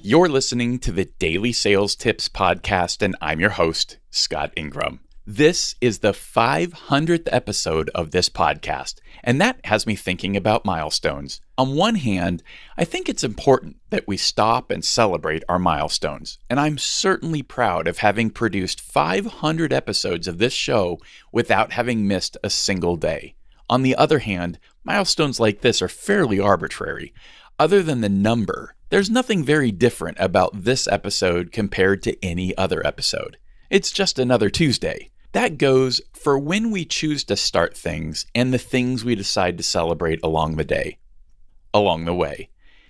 You're listening to the Daily Sales Tips Podcast, and I'm your host, Scott Ingram. This is the 500th episode of this podcast, and that has me thinking about milestones. On one hand, I think it's important that we stop and celebrate our milestones, and I'm certainly proud of having produced 500 episodes of this show without having missed a single day. On the other hand, milestones like this are fairly arbitrary. Other than the number, there's nothing very different about this episode compared to any other episode. It's just another Tuesday. That goes for when we choose to start things and the things we decide to celebrate along the way.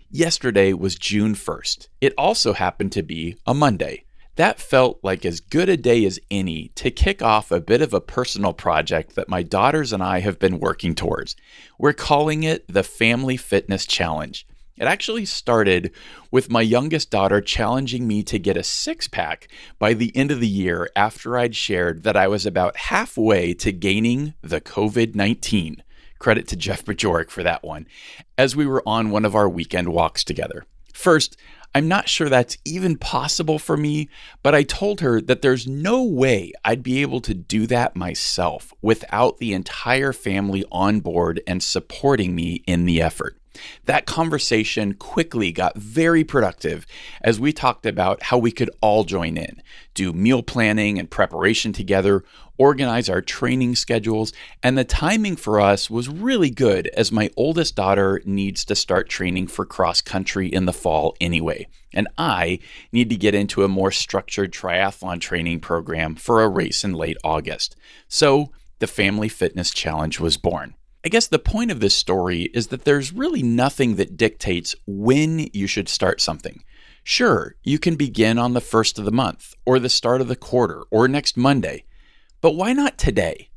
Yesterday was June 1st. It also happened to be a Monday. That felt like as good a day as any to kick off a bit of a personal project that my daughters and I have been working towards. We're calling it the Family Fitness Challenge. It actually started with my youngest daughter challenging me to get a six-pack by the end of the year after I'd shared that I was about halfway to gaining the COVID-19. Credit to Jeff Bajorek for that one, as we were on one of our weekend walks together. First, I'm not sure that's even possible for me, but I told her that there's no way I'd be able to do that myself without the entire family on board and supporting me in the effort. That conversation quickly got very productive as we talked about how we could all join in, do meal planning and preparation together, organize our training schedules, and the timing for us was really good as my oldest daughter needs to start training for cross country in the fall anyway, and I need to get into a more structured triathlon training program for a race in late August. So the Family Fitness Challenge was born. I guess the point of this story is that there's really nothing that dictates when you should start something. Sure, you can begin on the first of the month, or the start of the quarter, or next Monday. But why not today?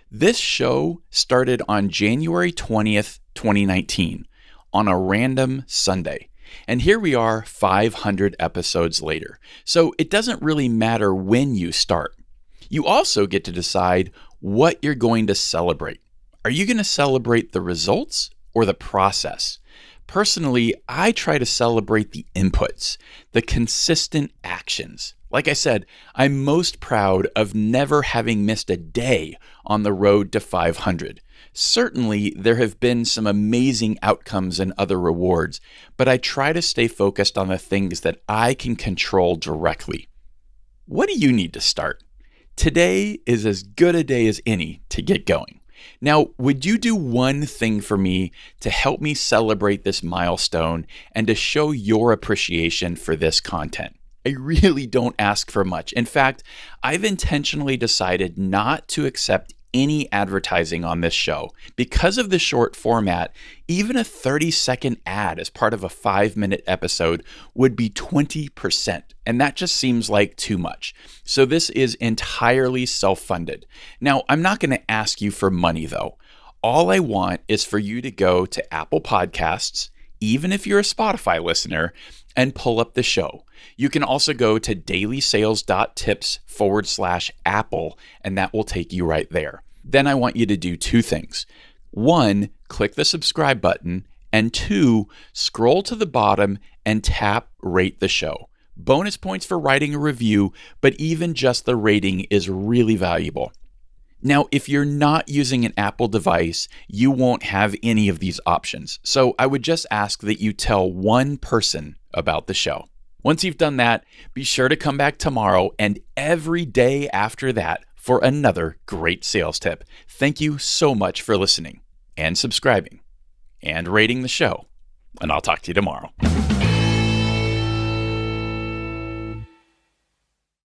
This show started on January 20th, 2019, on a random Sunday. And here we are 500 episodes later. So it doesn't really matter when you start. You also get to decide what you're going to celebrate. Are you going to celebrate the results or the process? Personally, I try to celebrate the inputs, the consistent actions. Like I said, I'm most proud of never having missed a day on the road to 500. Certainly, there have been some amazing outcomes and other rewards, but I try to stay focused on the things that I can control directly. What do you need to start? Today is as good a day as any to get going. Now, would you do one thing for me to help me celebrate this milestone and to show your appreciation for this content? I really don't ask for much. In fact, I've intentionally decided not to accept any advertising on this show. Because of the short format, even a 30-second ad as part of a 5-minute episode would be 20%, and that just seems like too much. So this is entirely self-funded. Now, I'm not going to ask you for money though. All I want is for you to go to Apple Podcasts, even if you're a Spotify listener, and pull up the show. You can also go to dailysales.tips/Apple, and that will take you right there. Then I want you to do two things. One, click the subscribe button, and two, scroll to the bottom and tap rate the show. Bonus points for writing a review, but even just the rating is really valuable. Now, if you're not using an Apple device, you won't have any of these options. So I would just ask that you tell one person about the show. Once you've done that, be sure to come back tomorrow and every day after that for another great sales tip. Thank you so much for listening and subscribing and rating the show. And I'll talk to you tomorrow.